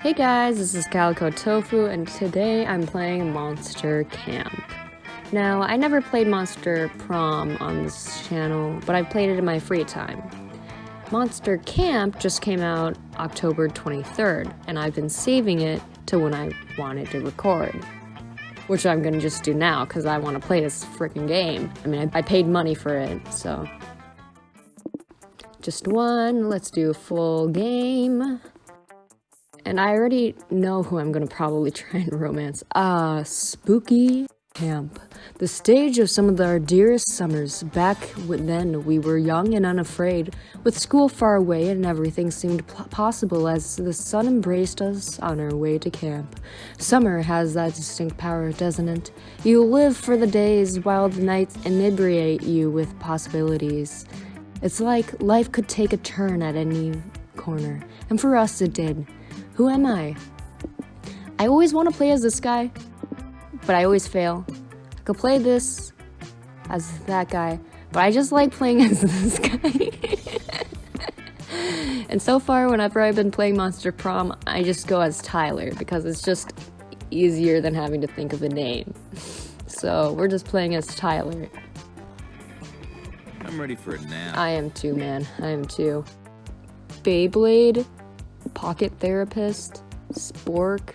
Hey guys, this is Calico Tofu, and today I'm playing Monster Camp. Now, I never played Monster Prom on this channel, but I've played it in my free time. Monster Camp just came out October 23rd, and I've been saving it to when I wanted to record. Which I'm gonna just do now, because I want to play this freaking game. I mean, I paid money for it, so... Just one, let's do a full game. And I already know who I'm gonna probably try and romance. Spooky Camp. The stage of some of our dearest summers. Back then, we were young and unafraid, with school far away and everything seemed possible as the sun embraced us on our way to camp. Summer has that distinct power, doesn't it? You live for the days while the nights inebriate you with possibilities. It's like life could take a turn at any corner, and for us it did. Who am I? I always want to play as this guy, but I always fail. I could play this as that guy, but I just like playing as this guy. And so far, whenever I've been playing Monster Prom, I just go as Tyler, because it's just easier than having to think of a name. So we're just playing as Tyler. I'm ready for a nap. I am too, man. I am too. Beyblade, Pocket Therapist, Spork.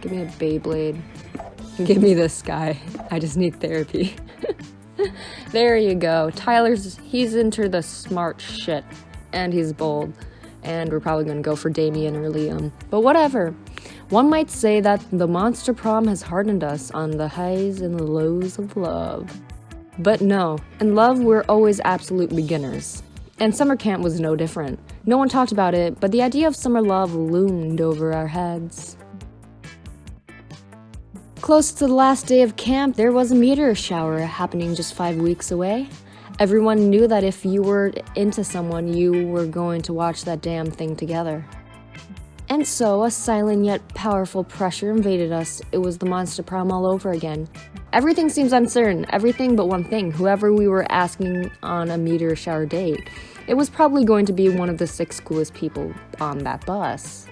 Give me a Beyblade. Give me this guy. I just need therapy. There you go. He's into the smart shit. And he's bold. And we're probably gonna go for Damien or Liam. But whatever. One might say that the Monster Prom has hardened us on the highs and the lows of love. But no, in love we're always absolute beginners. And summer camp was no different. No one talked about it, but the idea of summer love loomed over our heads. Close to the last day of camp, there was a meteor shower happening just 5 weeks away. Everyone knew that if you were into someone, you were going to watch that damn thing together. And so, a silent yet powerful pressure invaded us. It was the Monster Prom all over again. Everything seems uncertain, everything but one thing, whoever we were asking on a meteor shower date. It was probably going to be one of the 6 coolest people on that bus.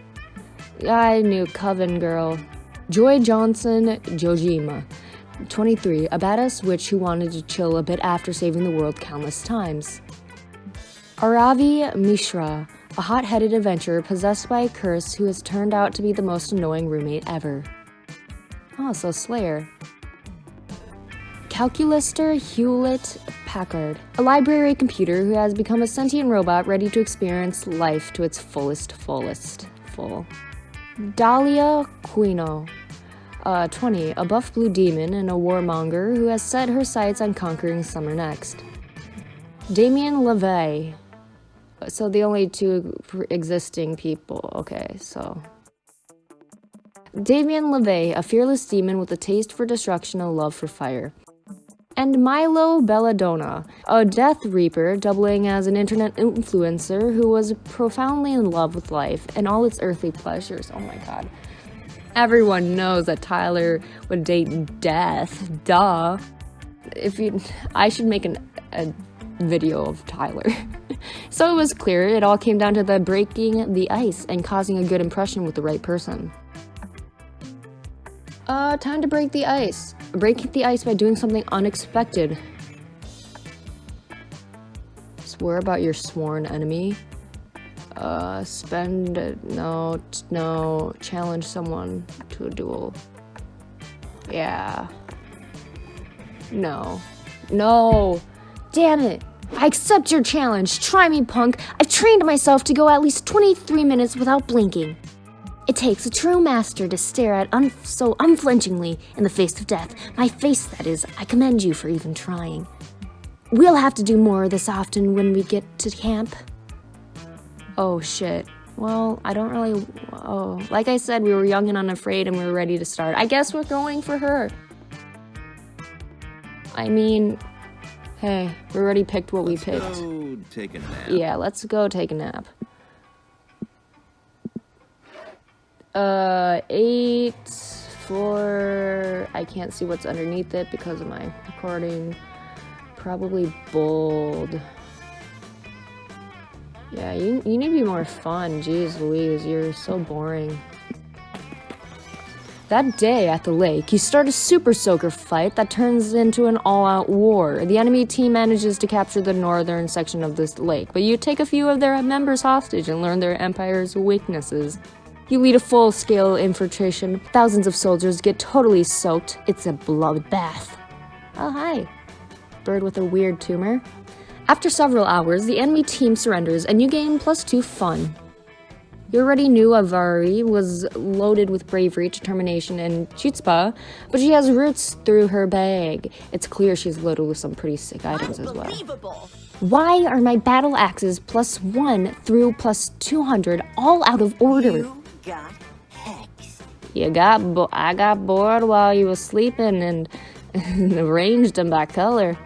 I knew Coven Girl. Joy Johnson Jojima, 23, a badass witch who wanted to chill a bit after saving the world countless times. Aravi Mishra, a hot-headed adventurer possessed by a curse who has turned out to be the most annoying roommate ever. Oh, so Slayer. Calculister Hewlett-Packard, a library computer who has become a sentient robot ready to experience life to its fullest. Dahlia Quino, 20, a buff blue demon and a warmonger who has set her sights on conquering summer next. Damien LaVey. So the only 2 existing people. Okay, so... Damien LaVey, a fearless demon with a taste for destruction and a love for fire. And Milo Belladonna, a Death Reaper doubling as an internet influencer who was profoundly in love with life and all its earthly pleasures. Oh my god. Everyone knows that Tyler would date Death. Duh. I should make a video of Tyler. So it was clear it all came down to the breaking the ice and causing a good impression with the right person. Time to break the ice. Break the ice by doing something unexpected. Swear about your sworn enemy. No, challenge someone to a duel. Yeah. No. Damn it. I accept your challenge. Try me, punk. I've trained myself to go at least 23 minutes without blinking. It takes a true master to stare at so unflinchingly in the face of death. My face, that is. I commend you for even trying. We'll have to do more this often when we get to camp. Oh, shit. Well, I don't really... Oh, like I said, we were young and unafraid and we were ready to start. I guess we're going for her. I mean... Hey, we already picked what we picked. Let's go take a nap. Yeah, let's go take a nap. 8, 4... I can't see what's underneath it because of my recording. Probably bold. Yeah, you need to be more fun. Jeez Louise, you're so boring. That day at the lake, you start a super soaker fight that turns into an all-out war. The enemy team manages to capture the northern section of this lake, but you take a few of their members hostage and learn their empire's weaknesses. You lead a full-scale infiltration. Thousands of soldiers get totally soaked. It's a bloodbath. Oh, hi. Bird with a weird tumor. After several hours, the enemy team surrenders and you gain +2 fun. You already knew Avari was loaded with bravery, determination, and chutzpah, but she has roots through her bag. It's clear she's loaded with some pretty sick items as well. Why are my battle axes +1 through +200 all out of order? You got hex. I got bored while you was sleeping and arranged them by color.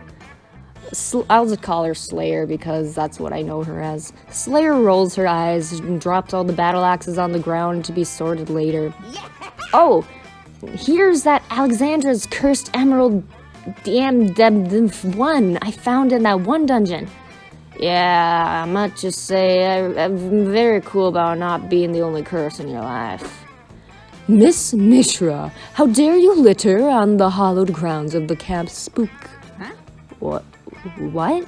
I'll just call her Slayer because that's what I know her as. Slayer rolls her eyes and drops all the battle axes on the ground to be sorted later. Oh, here's that Alexandra's cursed emerald one I found in that one dungeon. Yeah, I might just say I'm very cool about not being the only curse in your life. Miss Mishra, how dare you litter on the hallowed grounds of the Camp Spook? Huh? What?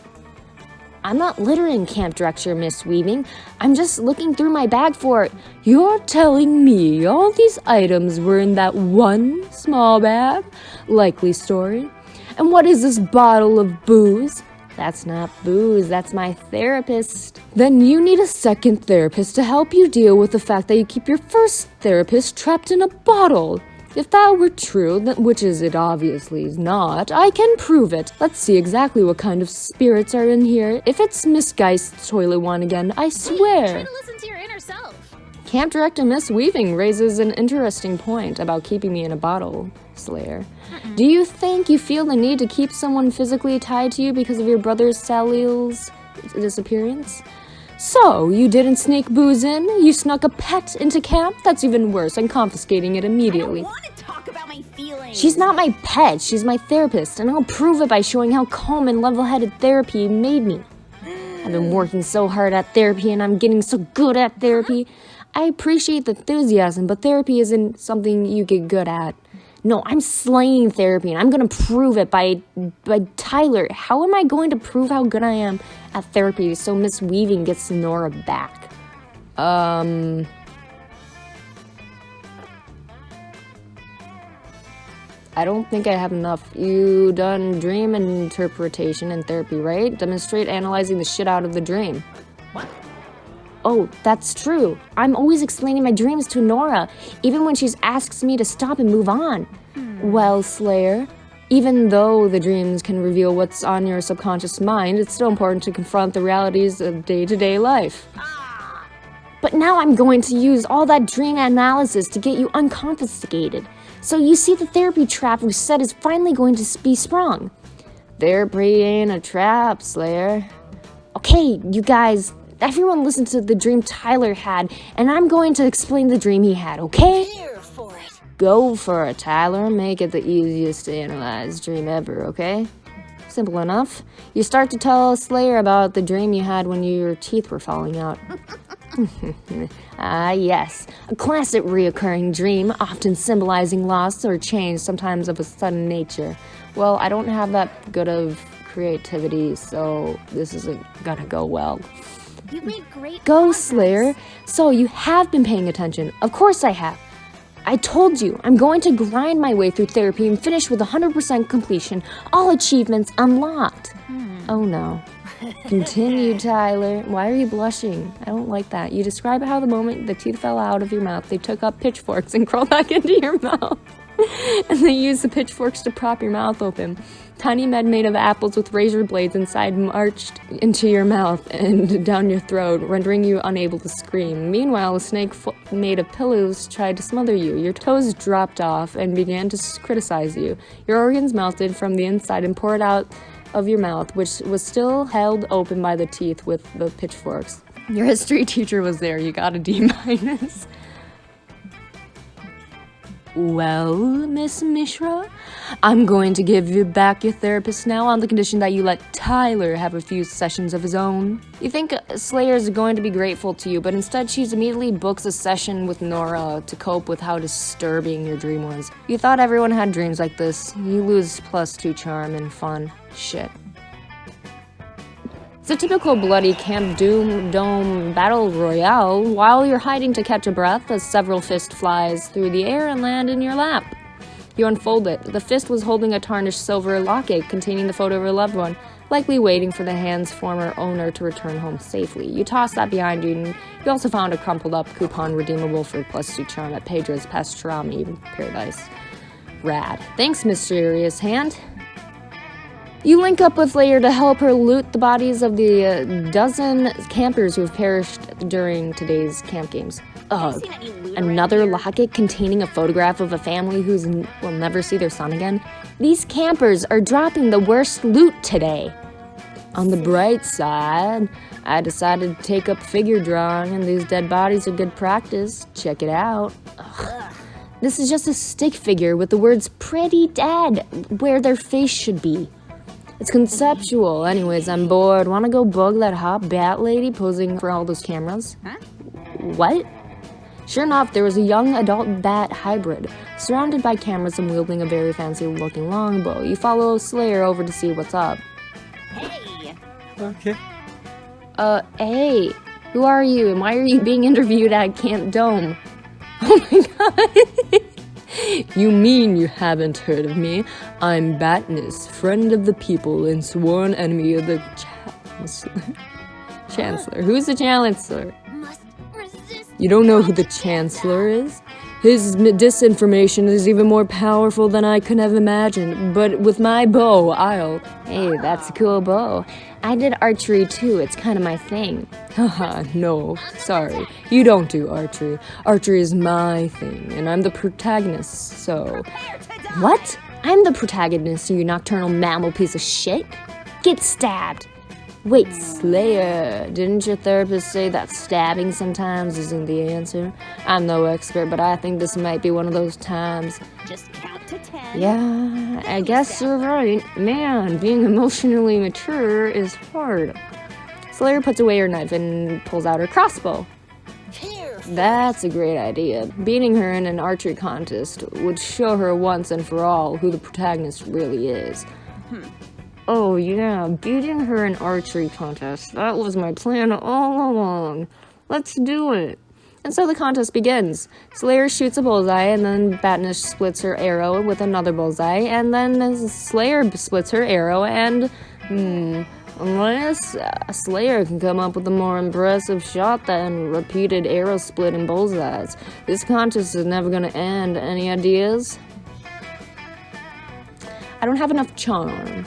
I'm not littering, Camp Director Miss Weaving. I'm just looking through my bag for it. You're telling me all these items were in that one small bag? Likely story. And what is this bottle of booze? That's not booze, that's my therapist. Then you need a second therapist to help you deal with the fact that you keep your first therapist trapped in a bottle. If that were true, which is it obviously is not, I can prove it. Let's see exactly what kind of spirits are in here. If it's Miss Geist's toilet one again, I swear. Try to listen to your inner self. Camp Director Miss Weaving raises an interesting point about keeping me in a bottle, Slayer. Do you think you feel the need to keep someone physically tied to you because of your brother Salil's disappearance? So, you didn't sneak booze in? You snuck a pet into camp? That's even worse, and confiscating it immediately. I don't want to talk about my feelings. She's not my pet, she's my therapist, and I'll prove it by showing how calm and level-headed therapy made me. I've been working so hard at therapy, and I'm getting so good at therapy. I appreciate the enthusiasm, but therapy isn't something you get good at. No, I'm slaying therapy, and I'm gonna prove it by Tyler. How am I going to prove how good I am at therapy so Miss Weaving gets Nora back? I don't think I have enough. You done dream interpretation and therapy, right? Demonstrate analyzing the shit out of the dream. What? Oh, that's true. I'm always explaining my dreams to Nora, even when she asks me to stop and move on. Well, Slayer, even though the dreams can reveal what's on your subconscious mind, it's still important to confront the realities of day-to-day life. But now I'm going to use all that dream analysis to get you unconfiscated. So you see the therapy trap we set is finally going to be sprung. Therapy ain't a trap, Slayer. Okay, you guys, everyone listen to the dream Tyler had, and I'm going to explain the dream he had, okay? Here for it. Go for it, Tyler. Make it the easiest to analyze dream ever, okay? Simple enough. You start to tell Slayer about the dream you had when your teeth were falling out. Yes. A classic reoccurring dream, often symbolizing loss or change, sometimes of a sudden nature. Well, I don't have that good of creativity, so this isn't gonna go well. You've made great Go, progress. Slayer. So you have been paying attention. Of course I have. I told you, I'm going to grind my way through therapy and finish with 100% completion, all achievements unlocked. Oh no. Continue, Tyler. Why are you blushing? I don't like that. You describe how the moment the teeth fell out of your mouth, they took up pitchforks and crawled back into your mouth. And they used the pitchforks to prop your mouth open. Tiny men made of apples with razor blades inside marched into your mouth and down your throat, rendering you unable to scream. Meanwhile, a snake made of pillows tried to smother you. Your toes dropped off and began to criticize you. Your organs melted from the inside and poured out of your mouth, which was still held open by the teeth with the pitchforks. Your history teacher was there. You got a D-. Well, Miss Mishra, I'm going to give you back your therapist now on the condition that you let Tyler have a few sessions of his own. You think Slayer is going to be grateful to you, but instead she immediately books a session with Nora to cope with how disturbing your dream was. You thought everyone had dreams like this. You lose +2 charm and fun. Shit. It's a typical bloody Camp Dome battle royale. While you're hiding to catch a breath, a several fist flies through the air and land in your lap. You unfold it. The fist was holding a tarnished silver locket containing the photo of a loved one, likely waiting for the hand's former owner to return home safely. You toss that behind you, and you also found a crumpled up coupon redeemable for +2 charm at Pedro's Pastrami Paradise. Rad. Thanks, mysterious hand. You link up with Slayer to help her loot the bodies of the dozen campers who have perished during today's camp games. Ugh. Another locket containing a photograph of a family who will never see their son again? These campers are dropping the worst loot today. On the bright side, I decided to take up figure drawing, and these dead bodies are good practice. Check it out. Ugh. This is just a stick figure with the words "pretty dead" where their face should be. It's conceptual. Anyways, I'm bored. Wanna go bug that hot bat lady posing for all those cameras? Huh? What? Sure enough, there was a young adult bat hybrid, surrounded by cameras and wielding a very fancy-looking longbow. You follow Slayer over to see what's up. Hey! Okay. Hey, who are you, and why are you being interviewed at Camp Dome? Oh my god! You mean you haven't heard of me? I'm Batnus, friend of the people and sworn enemy of the Chancellor. Who's the Chancellor? Must resist. You don't know who the Chancellor is? His disinformation is even more powerful than I could have imagined, but with my bow, Hey, that's a cool bow. I did archery too, it's kind of my thing. Haha, no, sorry. You don't do archery. Archery is my thing, and I'm the protagonist, so... What? I'm the protagonist, you nocturnal mammal piece of shit? Get stabbed! Wait, Slayer, didn't your therapist say that stabbing sometimes isn't the answer? I'm no expert, but I think this might be one of those times. Just count to 10. Yeah, I guess you're right. Man, being emotionally mature is hard. Slayer puts away her knife and pulls out her crossbow. Here. That's a great idea. Beating her in an archery contest would show her once and for all who the protagonist really is. Oh yeah, beating her in archery contest. That was my plan all along. Let's do it. And so the contest begins. Slayer shoots a bullseye, and then Batnish splits her arrow with another bullseye, and then Slayer splits her arrow, and unless Slayer can come up with a more impressive shot than repeated arrow split and bullseyes, this contest is never gonna end. Any ideas? I don't have enough charm.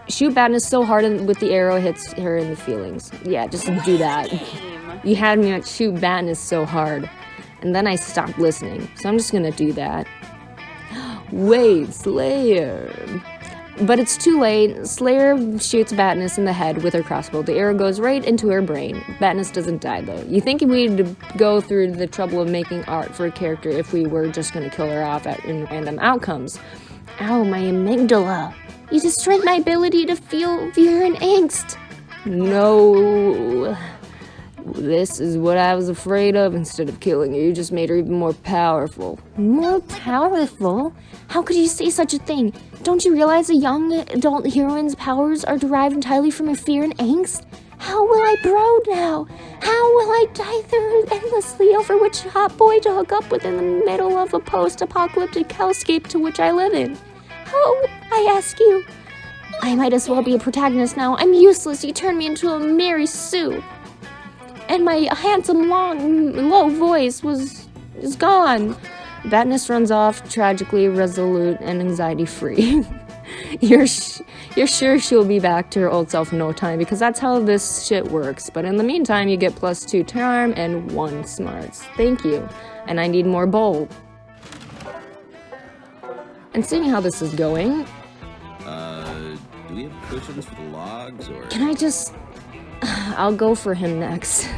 Shoot Batness so hard with the arrow hits her in the feelings. Yeah, just do that. You had me at shoot Batness so hard. And then I stopped listening. So I'm just gonna do that. Wait, Slayer. But it's too late. Slayer shoots Batness in the head with her crossbow. The arrow goes right into her brain. Batness doesn't die though. You think we'd go through the trouble of making art for a character if we were just gonna kill her off in random outcomes. Ow, my amygdala. You destroyed my ability to feel fear and angst. No. This is what I was afraid of. Instead of killing her, you just made her even more powerful. More powerful? How could you say such a thing? Don't you realize a young adult heroine's powers are derived entirely from her fear and angst? How will I bro now? How will I die through endlessly over which hot boy to hook up with in the middle of a post-apocalyptic hellscape to which I live in? How, I ask you? I might as well be a protagonist now. I'm useless. You turned me into a Mary Sue. And my handsome, low voice is gone. Batness runs off, tragically resolute and anxiety-free. You're sure she'll be back to her old self in no time, because that's how this shit works. But in the meantime, you get +2 charm and 1 smarts. Thank you. And I need more bowl. And seeing how this is going... Do we have cushions for the logs, or...? Can I just... I'll go for him next.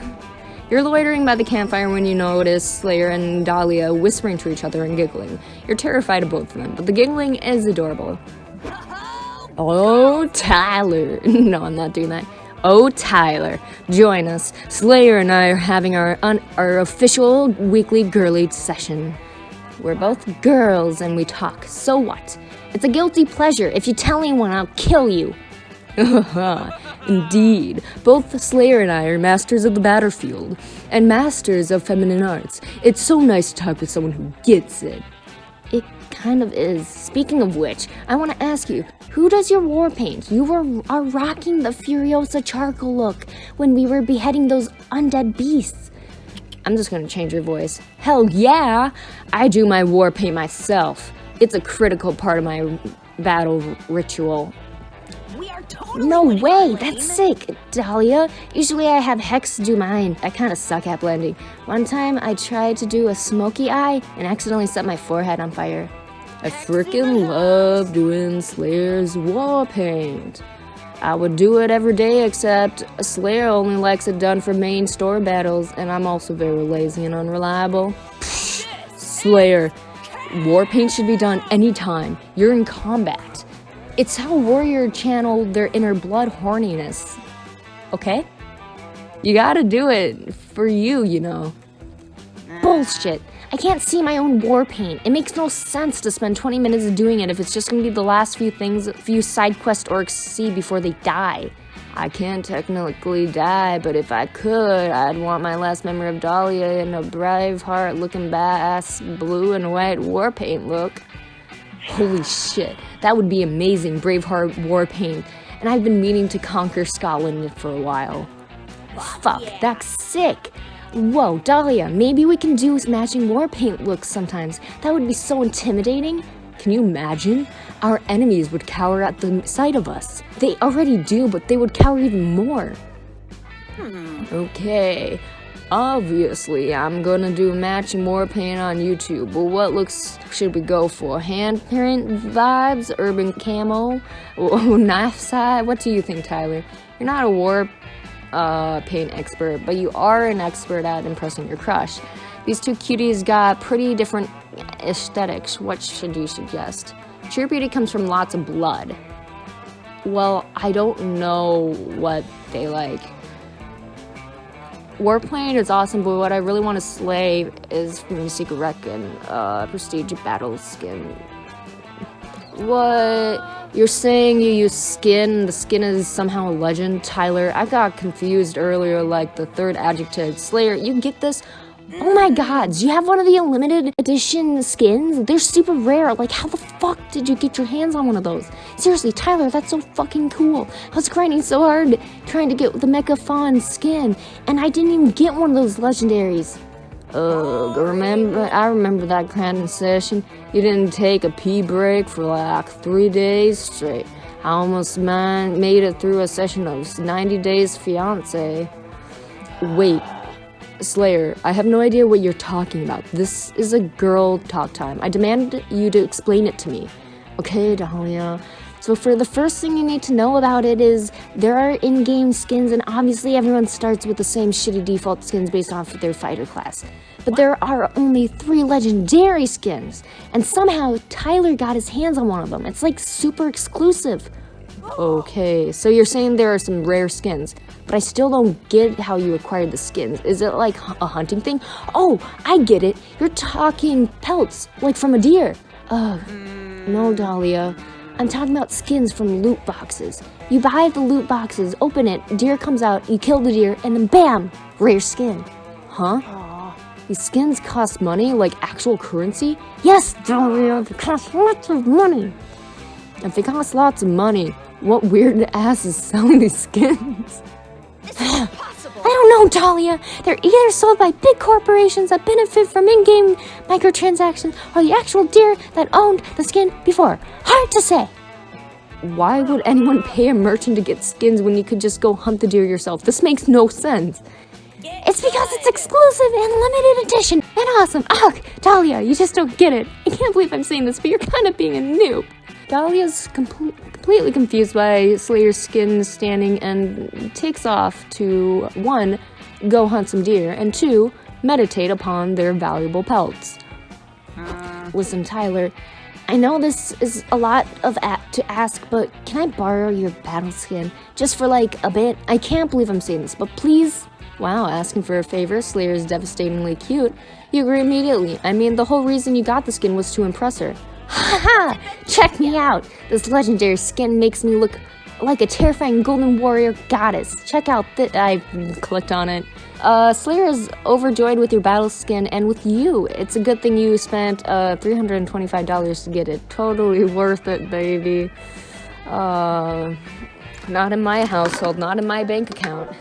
You're loitering by the campfire when you notice Slayer and Dahlia whispering to each other and giggling. You're terrified of both of them, but the giggling is adorable. Oh, Tyler. No, I'm not doing that. Oh, Tyler, join us. Slayer and I are having our official weekly girly session. We're both girls and we talk. So what? It's a guilty pleasure. If you tell anyone, I'll kill you. Indeed. Both Slayer and I are masters of the battlefield and masters of feminine arts. It's so nice to talk with someone who gets it. It kind of is. Speaking of which, I want to ask you, who does your war paint? You are rocking the Furiosa charcoal look when we were beheading those undead beasts. I'm just gonna change your voice. Hell yeah! I do my war paint myself. It's a critical part of my battle ritual. We are totally No winning, way! Lane. That's sick, Dahlia. Usually I have Hex do mine. I kinda suck at blending. One time I tried to do a smoky eye and accidentally set my forehead on fire. I freaking love doing Slayer's war paint. I would do it every day except Slayer only likes it done for main store battles and I'm also very lazy and unreliable. Pfft, Slayer, war paint should be done anytime you're in combat. It's how warrior channel their inner blood horniness. Okay? You gotta do it for you, you know. Bullshit. I can't see my own war paint. It makes no sense to spend 20 minutes doing it if it's just gonna be the last few side quest orcs see before they die. I can't technically die, but if I could, I'd want my last memory of Dahlia in a Braveheart looking badass blue and white war paint look. Holy shit, that would be amazing, Braveheart war paint. And I've been meaning to conquer Scotland for a while. Fuck, that's sick. Whoa, Dahlia, maybe we can do matching war paint looks sometimes. That would be so intimidating. Can you imagine? Our enemies would cower at the sight of us. They already do, but they would cower even more. Okay, obviously I'm gonna do matching war paint on YouTube, but what looks should we go for? Handprint vibes, urban camo, knife side? What do you think, Tyler? You're not a war paint expert, but you are an expert at impressing your crush. These two cuties got pretty different aesthetics. What should you suggest? True beauty comes from lots of blood. Well, I don't know what they like. War paint is awesome, but what I really want to slay is from Secret Reckon, Prestige Battle Skin. What? You're saying you use skin? The skin is somehow a legend? Tyler, I got confused earlier, like the third adjective. Slayer, you get this? Oh my god, do you have one of the limited edition skins? They're super rare. Like, how the fuck did you get your hands on one of those? Seriously, Tyler, that's so fucking cool. I was grinding so hard trying to get the Mecha Fawn skin, and I didn't even get one of those legendaries. I remember that grinding session. You didn't take a pee break for like 3 days straight. I almost made it through a session of 90 Days Fiancé. Wait, Slayer, I have no idea what you're talking about. This is a girl talk time. I demand you to explain it to me. Okay, Dahlia. So for the first thing you need to know about it is there are in-game skins, and obviously everyone starts with the same shitty default skins based off of their fighter class. But there are only 3 legendary skins, and somehow Tyler got his hands on one of them. It's like super exclusive. Okay, so you're saying there are some rare skins, but I still don't get how you acquired the skins. Is it like a hunting thing? Oh, I get it. You're talking pelts, like from a deer. Ugh, no, Dahlia. I'm talking about skins from loot boxes. You buy the loot boxes, open it, deer comes out, you kill the deer, and then BAM! Rare skin. Huh? These skins cost money, like actual currency? Yes, Dahlia, they cost lots of money. If they cost lots of money, what weird ass is selling these skins? I don't know, Dahlia. They're either sold by big corporations that benefit from in-game microtransactions or the actual deer that owned the skin before. Hard to say. Why would anyone pay a merchant to get skins when you could just go hunt the deer yourself? This makes no sense. It's because it's exclusive and limited edition and awesome. Ugh, Dahlia, you just don't get it. I can't believe I'm saying this, but you're kind of being a noob. Dahlia's completely confused by Slayer's skin standing and takes off to 1. Go hunt some deer, and 2. Meditate upon their valuable pelts. Listen, Tyler, I know this is a lot to ask, but can I borrow your battle skin? Just for like a bit? I can't believe I'm saying this, but please? Wow, asking for a favor, Slayer is devastatingly cute. You agree immediately. I mean, the whole reason you got the skin was to impress her. Haha! Check me out! This legendary skin makes me look like a terrifying golden warrior goddess. Check out that. I clicked on it. Slayer is overjoyed with your battle skin and with you. It's a good thing you spent $325 to get it. Totally worth it, baby. Not in my household, not in my bank account.